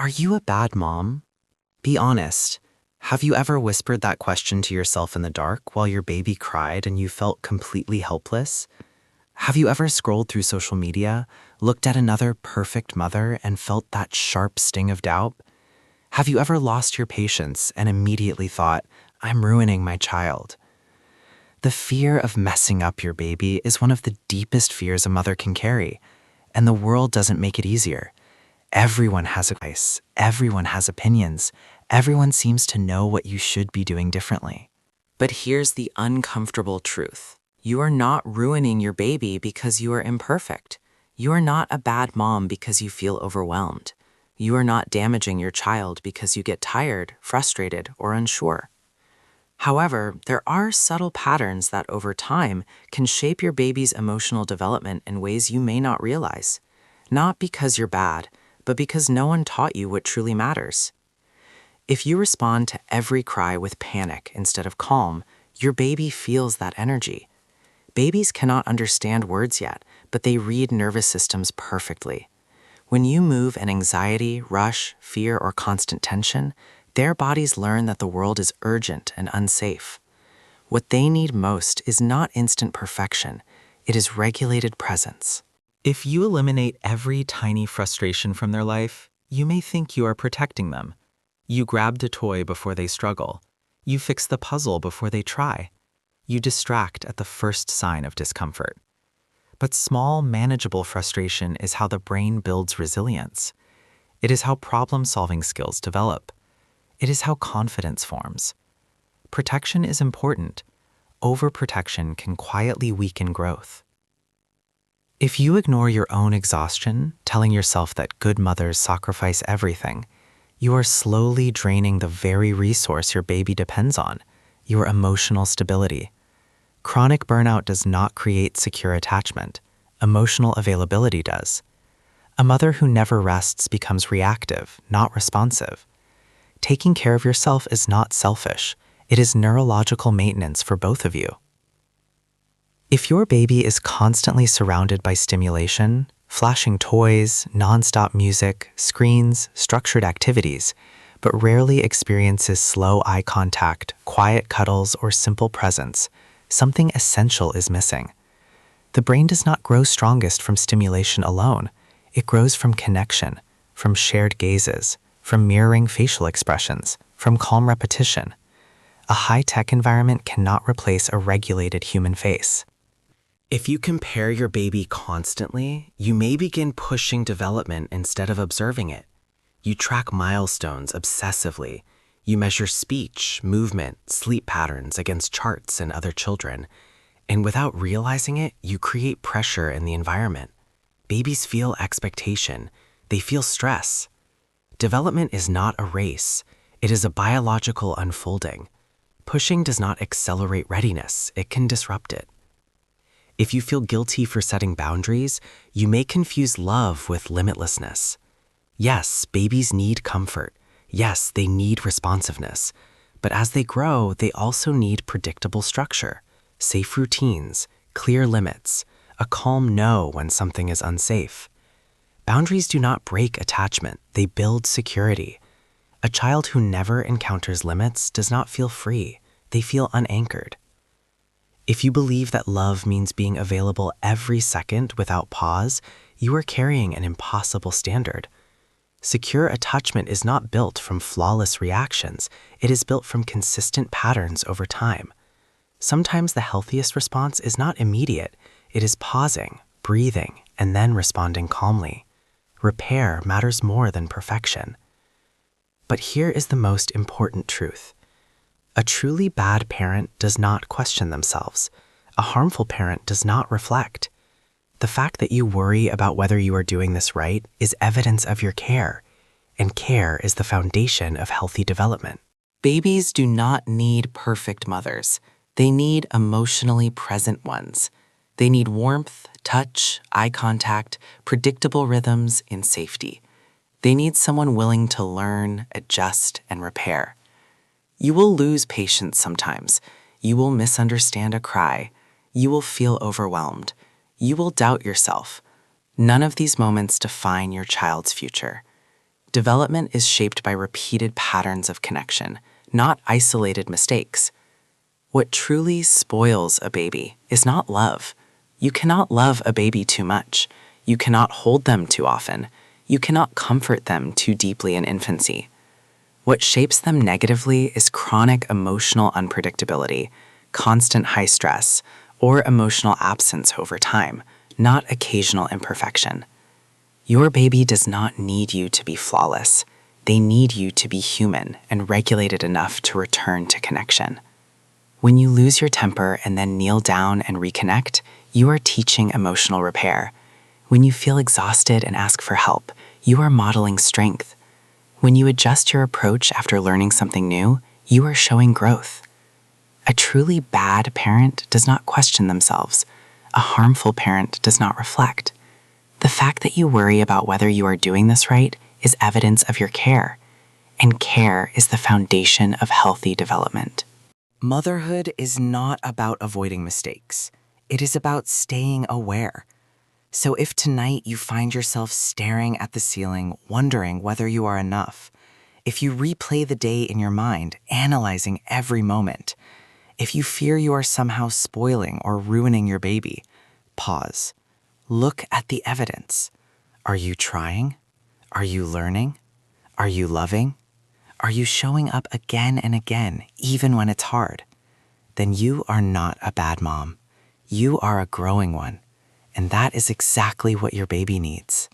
Are you a bad mom? Be honest. Have you ever whispered that question to yourself in the dark while your baby cried and you felt completely helpless? Have you ever scrolled through social media, looked at another perfect mother, and felt that sharp sting of doubt? Have you ever lost your patience and immediately thought, I'm ruining my child? The fear of messing up your baby is one of the deepest fears a mother can carry, and the world doesn't make it easier. Everyone has advice, everyone has opinions, everyone seems to know what you should be doing differently. But here's the uncomfortable truth. You are not ruining your baby because you are imperfect. You are not a bad mom because you feel overwhelmed. You are not damaging your child because you get tired, frustrated, or unsure. However, there are subtle patterns that over time can shape your baby's emotional development in ways you may not realize. Not because you're bad, but because no one taught you what truly matters. If you respond to every cry with panic instead of calm, your baby feels that energy. Babies cannot understand words yet, but they read nervous systems perfectly. When you move in anxiety, rush, fear, or constant tension, their bodies learn that the world is urgent and unsafe. What they need most is not instant perfection, it is regulated presence. If you eliminate every tiny frustration from their life, you may think you are protecting them. You grabbed a toy before they struggle. You fix the puzzle before they try. You distract at the first sign of discomfort. But small, manageable frustration is how the brain builds resilience. It is how problem-solving skills develop. It is how confidence forms. Protection is important. Overprotection can quietly weaken growth. If you ignore your own exhaustion, telling yourself that good mothers sacrifice everything, you are slowly draining the very resource your baby depends on, your emotional stability. Chronic burnout does not create secure attachment. Emotional availability does. A mother who never rests becomes reactive, not responsive. Taking care of yourself is not selfish. It is neurological maintenance for both of you. If your baby is constantly surrounded by stimulation, flashing toys, nonstop music, screens, structured activities, but rarely experiences slow eye contact, quiet cuddles, or simple presence, something essential is missing. The brain does not grow strongest from stimulation alone. It grows from connection, from shared gazes, from mirroring facial expressions, from calm repetition. A high-tech environment cannot replace a regulated human face. If you compare your baby constantly, you may begin pushing development instead of observing it. You track milestones obsessively. You measure speech, movement, sleep patterns against charts and other children. And without realizing it, you create pressure in the environment. Babies feel expectation. They feel stress. Development is not a race. It is a biological unfolding. Pushing does not accelerate readiness. It can disrupt it. If you feel guilty for setting boundaries, you may confuse love with limitlessness. Yes, babies need comfort. Yes, they need responsiveness. But as they grow, they also need predictable structure, safe routines, clear limits, a calm no when something is unsafe. Boundaries do not break attachment, they build security. A child who never encounters limits does not feel free, they feel unanchored. If you believe that love means being available every second without pause, you are carrying an impossible standard. Secure attachment is not built from flawless reactions. It is built from consistent patterns over time. Sometimes the healthiest response is not immediate. It is pausing, breathing, and then responding calmly. Repair matters more than perfection. But here is the most important truth. A truly bad parent does not question themselves. A harmful parent does not reflect. The fact that you worry about whether you are doing this right is evidence of your care, and care is the foundation of healthy development. Babies do not need perfect mothers. They need emotionally present ones. They need warmth, touch, eye contact, predictable rhythms, and safety. They need someone willing to learn, adjust, and repair. You will lose patience sometimes. You will misunderstand a cry. You will feel overwhelmed. You will doubt yourself. None of these moments define your child's future. Development is shaped by repeated patterns of connection, not isolated mistakes. What truly spoils a baby is not love. You cannot love a baby too much. You cannot hold them too often. You cannot comfort them too deeply in infancy. What shapes them negatively is chronic emotional unpredictability, constant high stress, or emotional absence over time, not occasional imperfection. Your baby does not need you to be flawless. They need you to be human and regulated enough to return to connection. When you lose your temper and then kneel down and reconnect, you are teaching emotional repair. When you feel exhausted and ask for help, you are modeling strength. When you adjust your approach after learning something new, you are showing growth. A truly bad parent does not question themselves. A harmful parent does not reflect. The fact that you worry about whether you are doing this right is evidence of your care, and care is the foundation of healthy development. Motherhood is not about avoiding mistakes. It is about staying aware. So if tonight you find yourself staring at the ceiling, wondering whether you are enough, if you replay the day in your mind, analyzing every moment, if you fear you are somehow spoiling or ruining your baby, pause. Look at the evidence. Are you trying? Are you learning? Are you loving? Are you showing up again and again, even when it's hard? Then you are not a bad mom. You are a growing one. And that is exactly what your baby needs.